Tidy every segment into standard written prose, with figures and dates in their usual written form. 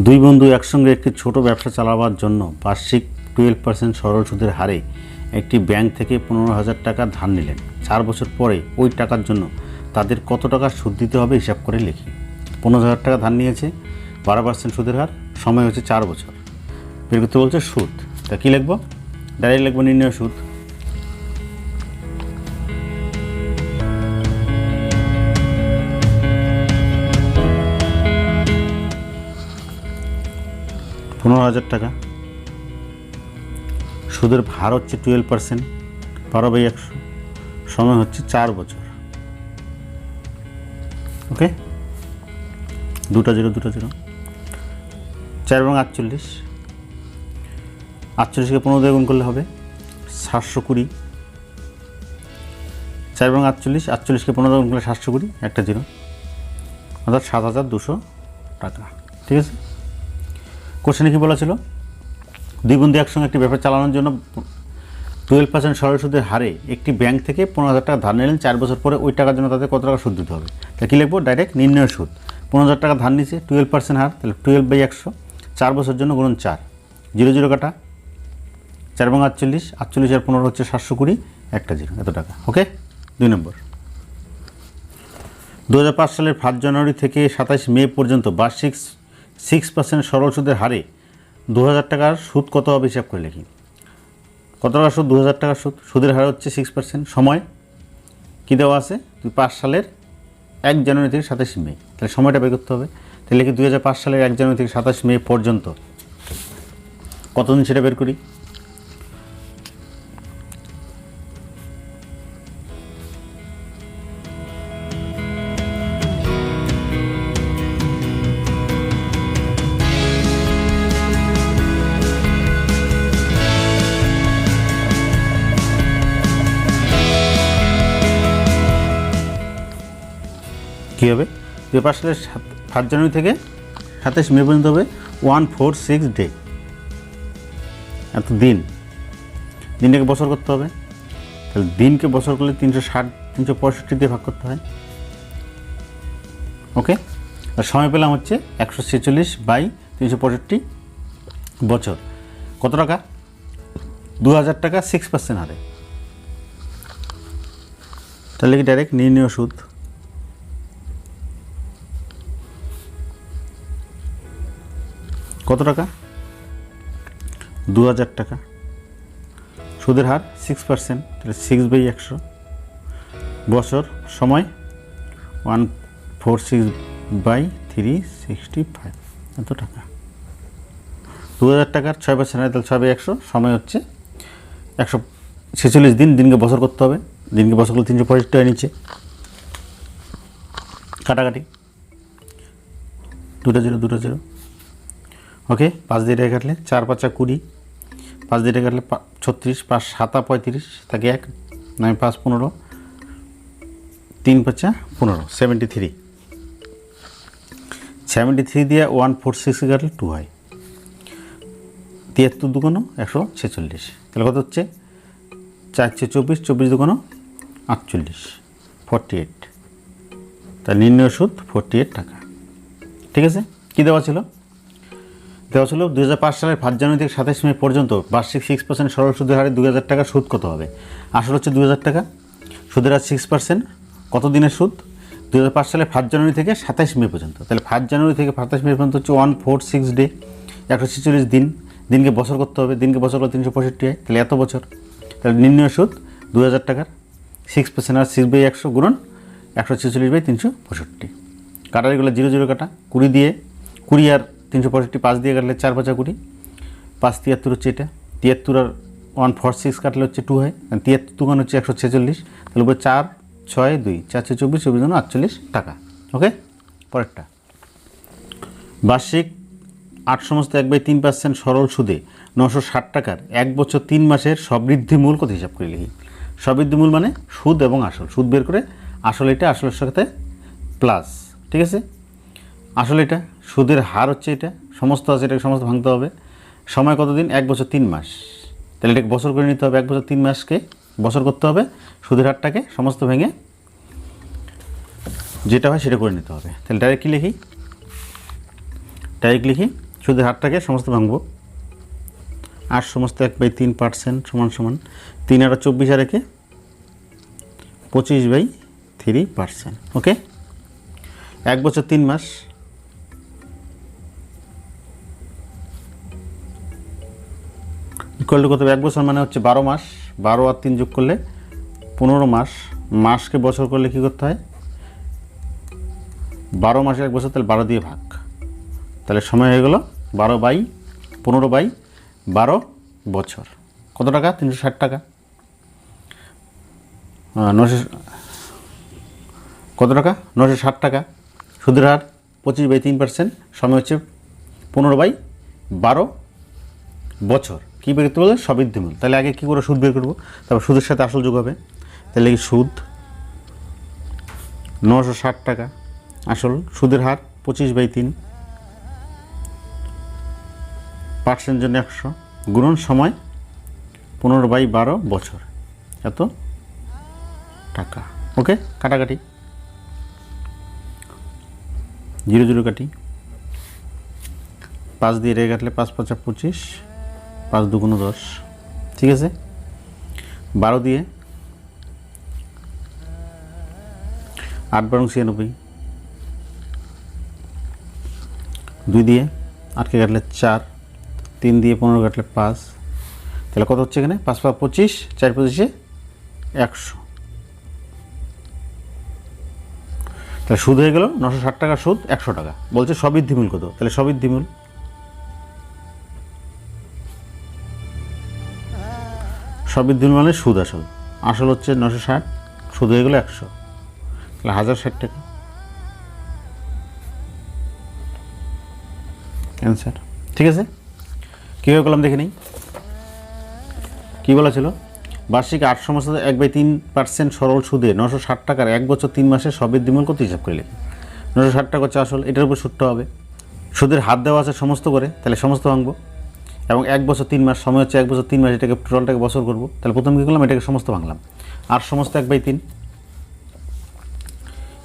দুই বন্ধু একসঙ্গে একটি ছোট ব্যবসা চালাবার জন্য বার্ষিক 12% সরল সুদের হারে একটি ব্যাংক থেকে 15,000 টাকা ধার নিলেন। 4 বছর পরে ওই টাকার জন্য তাদের কত টাকা সুদ দিতে হবে হিসাব করে লিখি। 15,000 টাকা ধার নিয়েছে, 12% সুদের হার, সময় হচ্ছে 4 বছর। বের করতে বলছে সুদ। তা কী লিখব? ডাইরেক্ট লিখব নির্ণয় সুদ। $15,000 টাকা, সুদের হার হচ্ছে 12%, 12/100, সময় হচ্ছে 4 বছর। ওকে, 2 0 2 0, 4 এবং 48, 48কে 15 দিয়ে গুণ করলে হবে 720, 4 এবং 48, 48কে 15 দিয়ে গুণ করলে 720, একটা 0, অর্থাৎ 7,200 টাকা। ঠিক আছে, কোশ্চেনে কী বলা ছিল? দুই বন্ধু একসঙ্গে একটি ব্যবসা চালানোর জন্য 12% সরল সুদের হারে একটি ব্যাংক থেকে 15,000 টাকা ধার নিলেন। 4 বছর পরে ওই টাকার জন্য তাদের কত টাকা সুদ দিতে হবে। তা কী লিখবো? ডাইরেক্ট নির্ণয় সুদ। 15,000 টাকা ধার নিচ্ছে, 12% হার, তাহলে 12/100, 4 বছর জন্য গুণন 4, 0 0 কাটা, 4 এবং 48, 48 আর 15 হচ্ছে 720, একটা 0, এত টাকা। ওকে, 2 নম্বর। 2005 সালের 1 জানুয়ারি থেকে 27 মে পর্যন্ত বার্ষিক 6% সরল সুদের হারে 2,000 টাকার সুদ কত হবে হিসাব করে লিখি। কত টাকা সুদ? 2,000 টাকার সুদ। সুদের হার হচ্ছে 6%, সময় কী দেওয়া আছে? 2005 সালের 1 জানুয়ারি থেকে 27 মে, তাহলে সময়টা বের করতে হবে। তাহলে কি 2005 সালের 1 জানুয়ারি থেকে 27 মে পর্যন্ত কতদিন সেটা বের করি। কী হবে? 2005 সালের 1 জানুয়ারি থেকে 27 মে পর্যন্ত হবে 146 ডে, এত দিন। দিনটাকে বছর করতে হবে, তাহলে দিনকে বছর করলে 360, 365 দিয়ে ভাগ করতে হয়। ওকে, আর সময় পেলাম হচ্ছে 146/365 বছর। কত টাকা? 2,000 টাকা 6% হারে। তাহলে কি ডাইরেক্ট নির্ণয় সুদ। কত টাকা? 2,000 টাকা, সুদের হার 6%, তাহলে 6/100, বছর, সময় 146/365, এত টাকা। 2,000 টাকার 6% হয়, তাহলে 6/100, সময় হচ্ছে 146 দিন। দিনকে বছর করতে হবে, দিনকে বছর করলে 365 নিচে কাটাকাটি, 2 0 2 0। ওকে, 5 দিয়ে রেখে কাটলে 4 5 20, 5 দিয়ে রেখে কাটলে 36, 5 7 35, থাকে 1, 9 5 15, 3 5 15, 73। 73 দিয়ে 146 কাটলে 2 হয়, 73 2 146, তাহলে কত হচ্ছে? 4 24, 24 2 48, 48। তাহলে নির্ণয় সুদ 48 টাকা। ঠিক আছে, কী দেওয়া ছিল? দেওয়া ছিল 2005 সালের 1 জানুয়ারি থেকে 27 মে পর্যন্ত বার্ষিক 6% সরল সুদের হারে 2,000 টাকা সুদ কত হবে। আসল হচ্ছে 2,000 টাকা, সুদের হার 6%, কত দিনের সুদ? 2005 সালের 1 জানুয়ারি থেকে 27 মে পর্যন্ত। তাহলে 1 জানুয়ারি থেকে 27 মে পর্যন্ত হচ্ছে 146 ডে, 146 দিন। দিনকে বছর করতে হবে, দিনকে বছর করলে 365 হয়, তাহলে এত বছর। তাহলে নির্ণয় সুদ 2,000 টাকার 6% আর 6/100 গুণন 146/365। কাটারিগুলো 0 0 কাটা, 20 দিয়ে 20 আর 365, 5 দিয়ে কাটলে 4 5 20, 5 73 হচ্ছে এটা, 73 আর 146 কাটলে হচ্ছে 2 হয়, 73 2 হচ্ছে 146, তাহলে উপরে 4 6 2, 4 24, 24 48 টাকা। ওকে, পরেরটা। বার্ষিক 8 সমস্ত 1/3% সরল সুদে 960 টাকার 1 বছর 3 মাসের সবৃদ্ধি মূল কত হিসাব করে লিখি। সবৃদ্ধি মূল মানে সুদ এবং আসল। সুদ বের করে আসল এটা, আসলের সাথে প্লাস। ঠিক আছে, আসলে এটা, সুদের হার হচ্ছে এটা, সমস্ত আছে, এটাকে সমস্ত ভাঙতে হবে। সময় কতদিন? 1 বছর 3 মাস, তাহলে এটাকে বছর করে নিতে হবে। 1 বছর 3 মাসকে বছর করতে হবে, সুদের হারটাকে সমস্ত ভেঙে যেটা হয় সেটা করে নিতে হবে। তাহলে ডাইরেক্ট কী লিখি? ডাইরেক্ট লিখি সুদের হারটাকে সমস্ত ভাঙবো। 8 সমস্ত 1/3% সমান সমান 3 আর 24 আর একে 25/3%। ওকে, 1 বছর 3 মাস ইকুয়াল টু কত? 1 বছর মানে হচ্ছে 12 মাস, 12 আর 3 যোগ করলে 15 মাস। মাসকে বছর করলে কি করতে হয়? 12 মাসে 1 বছর, তাহলে 12 দিয়ে ভাগ, তাহলে সময় হয়ে গেল 12/15/12 বছর। কত টাকা? 360 টাকা। 900 কত টাকা? 960 টাকা। সুদের হার 25/3%, সময় হচ্ছে 15/12 বছর। কী বের করতে বলে? সবৃদ্ধিমূল। তাহলে আগে কী করে সুদ বের করবো? তারপর সুদের সাথে আসল যোগ হবে। তাহলে কি সুদ 960 টাকা, আসল সুদের হার 25/3%, জন্য 100, গুণন সময় 15/12 বছর, এত টাকা। ওকে, কাটাকাটি 0 0 কাটি, 5 দিয়ে রেখে কাটলে 5 5 25, 5 2 10, ঠিক আছে। 12 দিয়ে 8 12 96, 2 দিয়ে 8কে কাটলে 4, 3 দিয়ে 15 কাটলে 5, তাহলে কত হচ্ছে এখানে? 5 5 25, 4 25 100। তাহলে সুদ হয়ে গেল 960 টাকা, সুদ 100 টাকা। বলছে সবৃদ্ধিমূল কত? তাহলে সবৃদ্ধিমূল মানে সুদ আসল। আসল হচ্ছে 960, সুদ হয়ে গেল 100, তাহলে 1060 টাকা অ্যান্সার। ঠিক আছে, কীভাবে করলাম দেখে নিই। কী বলা ছিল? বার্ষিক 8 সমস্ত 1/3% সরল সুদে 960 টাকার 1 বছর 3 মাসের সবৃদ্ধিমূল কত হিসাব করে লিখি। 960 টাকা হচ্ছে আসল, এটার উপর সুদটা হবে। সুদের হার দেওয়া আছে সমস্ত করে, তাহলে সমস্ত ভাঙবো। এবং 1 বছর 3 মাস, সময় হচ্ছে 1 বছর 3 মাস, এটাকে টোটালটাকে বছর করবো। তাহলে প্রথম কী করলাম? এটাকে সমস্ত ভাঙলাম। 8 সমস্ত 1/3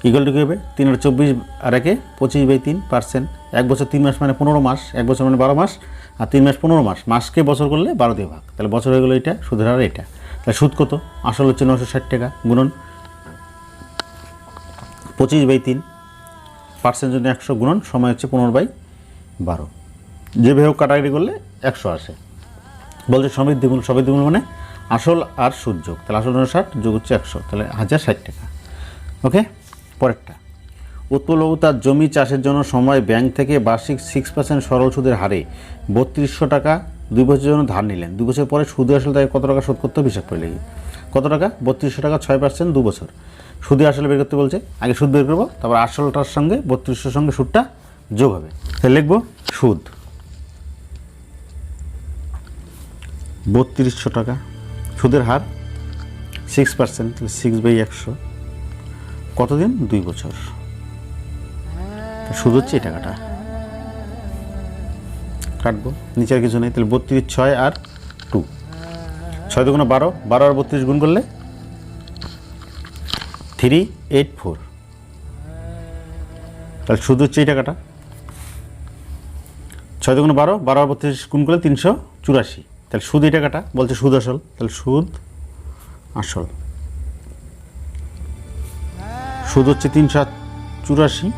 ইকুয়াল টু কী হবে? 3 আর 24 আর একে 25/3%। 1 বছর 3 মাস মানে 15 মাস, 1 বছর মানে 12 মাস, আর 3 মাস 15 মাস। মাসকে বছর করলে 12 দিয়ে ভাগ, তাহলে বছর হয়ে গেলো এটা। সুদের হার এটা। তাহলে সুদ কত? আসল হচ্ছে 960 টাকা, গুণন 25/3%, জন্য 100, গুণন সময় হচ্ছে 15/12। যেভাবে হোক কাটাকাটি করলে 100 আসে। বলছে সবৃদ্ধিমূল। সবৃদ্ধিমূল মানে আসল আর সুদ যোগ, তাহলে আসল 960 যোগ হচ্ছে 100, তাহলে 1060 টাকা। ওকে, পরেরটা। উৎপলবাবু তার জমি চাষের জন্য সময় ব্যাংক থেকে বার্ষিক 6% সরল সুদের হারে 3200 টাকা 2 বছরের জন্য ধার নিলেন। 2 বছর পরে সুদে আসলে তাকে কত টাকা শোধ করতে হবে হিসাব করে লিখি। কত টাকা? 3200 টাকা, 6%, 2 বছর। সুদে আসলে বের করতে বলছে। আগে সুদ বের করবো, তারপর আসলটার সঙ্গে 3200 সঙ্গে সুদটা যোগ হবে। তাহলে লিখবো সুদ 3200 টাকা, সুদের হার 6%, তাহলে 6/100, কতদিন? 2 বছর। সুদ হচ্ছে এই টাকাটা। কাটবো, নিচে আর কিছু নেই। তাহলে 32, 6 আর 2, 6 2 12, 12 আর 32 গুণ করলে 384, তাহলে সুদ হচ্ছে এই টাকাটা। 6 2 12, 12 আর 32 গুণ করলে 384, তাহলে সুদ এই টাকাটা। বলছে সুদ আসল, তাহলে সুদ আসল। সুদ হচ্ছে 384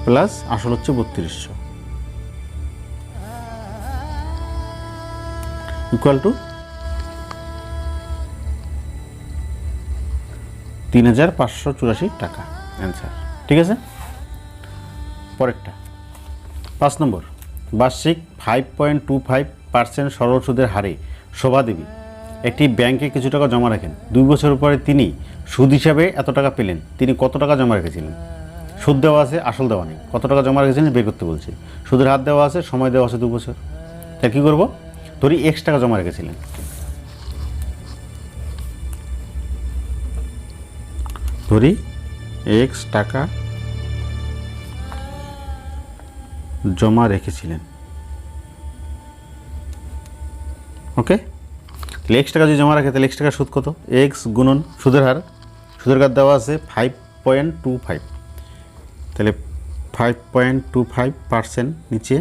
প্লাস আসল হচ্ছে 3200, ইকুয়াল টু 3584 টাকা অ্যান্সার। ঠিক আছে, পরেরটা 5 নম্বর। বার্ষিক 5.25% সরল সুদের হারে শোভাদেবী একটি ব্যাংকে কিছু টাকা জমা রাখেন। 2 বছর পরে তিনি সুদ হিসাবে এত টাকা পেলেন। তিনি কত টাকা জমা রেখেছিলেন? সুদ দেওয়া আছে, আসল দেওয়া নেই। কত টাকা জমা রেখেছিলেন বের করতে বলছি। সুদের হার দেওয়া আছে, সময় দেওয়া আছে 2 বছর। তাই কী করবো? ধরি X টাকা জমা রেখেছিলেন। ধরি X টাকা জমা রেখেছিলেন। ওকে, তাহলে X টাকা যদি জমা রাখে, তাহলে X টাকার সুদ কত? X গুণন সুদের হার। সুদের হার দেওয়া আছে 5.25, তাহলে 5.25% নিচে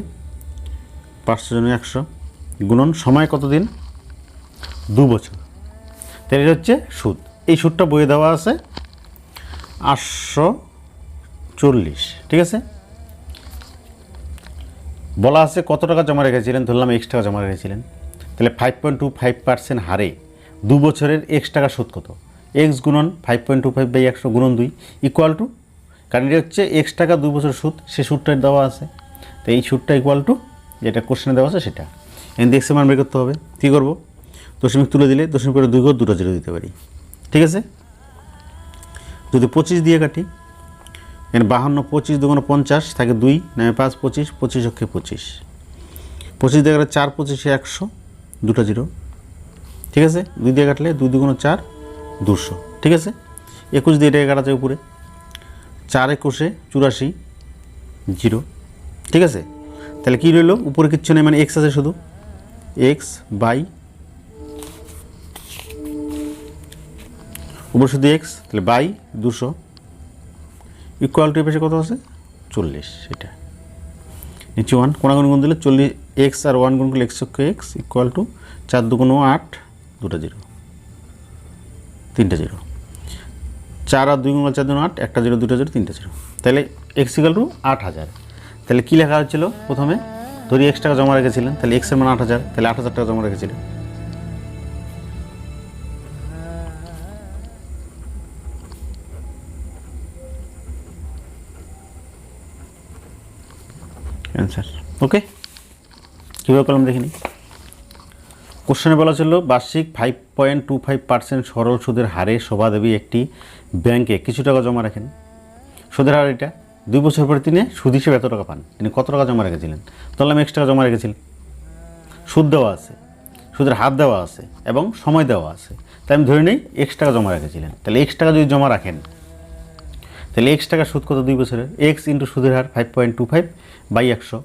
500 জন 100 গুণন সময় কত দিন 2 বছর, তাহলে এটা হচ্ছে সুদ। এই সুদটা বইয়ে দেওয়া আছে 840, ঠিক আছে। বলা আছে কত টাকা জমা রেখেছিলেন, ধরলাম x টাকা জমা রেখেছিলেন, তাহলে 5.25% হারে 2 বছরের x টাকা সুদ কত, x গুণন 5.25/100 গুণন 2 ইকুয়াল টু, কারণ এটা হচ্ছে x টাকা 2 বছর সুদ, সে সুদটা দেওয়া আছে, তো এই সুদটা ইকুয়াল টু যেটা কোশ্চেনে দেওয়া আছে সেটা। এখানে x এর মান বের করতে হবে। কী করবো, দশমিক তুলে দিলে দশমিক করে 2 ঘর 2টা 0 দিতে পারি, ঠিক আছে। যদি 25 দিয়ে কাটি, এখানে 52, 25 2 50 থাকে 2 9 5 25, 25 অক্ষে 25, 25 দিয়ে কাটলে 4 25 100 2টা 0, ঠিক আছে। 2 দিয়ে কাটলে 2 2 4 200, ঠিক আছে। 21 দিয়ে এটাকে কাটা যায় উপরে, 4 21 84 0, ঠিক আছে। তাহলে কী রইল, উপরে কিচ্ছু নেই, মানে এক্স আছে শুধু, এক্স বাই উপরে শুধু এক্স, তাহলে বাই 200 ইকুয়াল টু পেশে কত আছে 40, এটা নিচে 1 কোনাগুণ গুণ দিলে 40, এক্স আর 1 গুণ করলে x ইকুয়াল টু 4 2 8 2টা 0 3টা 0, 4 আর 2 গুণ 4 2 8 একটা 0 2টা 0 3টা 0, তাহলে x ইকুয়াল টু 8000। তাহলে কী লেখা হচ্ছিল প্রথমে, ধরি x টাকা জমা রেখেছিলেন, তাহলে x এর মান 8000, তাহলে 8000 টাকা জমা রেখেছিলেন। Answer okay. কীভাবে করলাম দেখিনি। কোশ্চেনে বলা ছিল বার্ষিক 5.25% সরল সুদের হারে শোভাদেবী একটি ব্যাংকে কিছু টাকা জমা রাখেন। সুদের হার এটা, 2 বছর পরে তিনি সুদ হিসেবে এত টাকা পান, তিনি কত টাকা জমা রেখেছিলেন, তাহলে আমি x টাকা জমা রেখেছিলেন, সুদ দেওয়া আছে, সুদের হার দেওয়া আছে এবং সময় দেওয়া আছে, তাই আমি ধরে নিই x টাকা জমা রেখেছিলেন। তাহলে x টাকা যদি জমা রাখেন, তাহলে x টাকা সুদ কত 2 বছরের, x ইন্টু সুদের হার 5.25/100,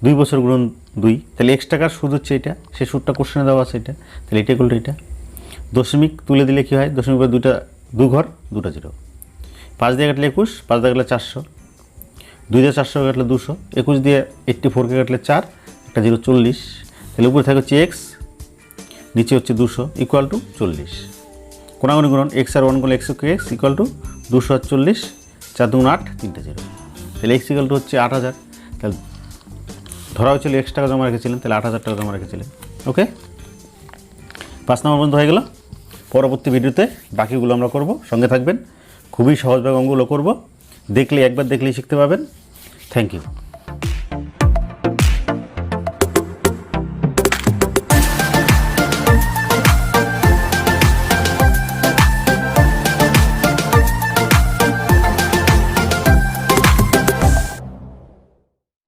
2 বছর গুণন 2, তাহলে x টাকার সুদ হচ্ছে এটা, সেই সুদটা কোশ্চেনে দেওয়া আছে এটা, তাহলে এটা ইকুয়াল টু এটা। দশমিক তুলে দিলে কী হয়, দশমিক পরে 2 ঘর 2টা 0, 5 দিয়ে কাটলে 21, 5 দিয়ে কাটলে 400, 2 দিয়ে 400 কাটলে 200, 21 দিয়ে 84কে কাটলে 4 একটা 0 40, তাহলে উপরে থাকে হচ্ছে x, নিচে হচ্ছে 200 ইকুয়াল টু 40, কোনাগুনি গুণন x আর 1 গুণ x ইকুয়াল টু 200 আর 40, 4 2 8 3টা 0, তাহলে x ইকুয়াল টু হচ্ছে 8000। তাহলে ধরা হয়েছিল x টাকা জমা রেখেছিলেন, তাহলে 8000 টাকা জমা রেখেছিলেন। ওকে, 5 নম্বর পর্যন্ত হয়ে গেল। পরবর্তী ভিডিওতে বাকিগুলো আমরা করব, সঙ্গে থাকবেন। খুবই সহজভাবে অঙ্কগুলো করব, একবার দেখলেই শিখতে পাবেন। Thank you.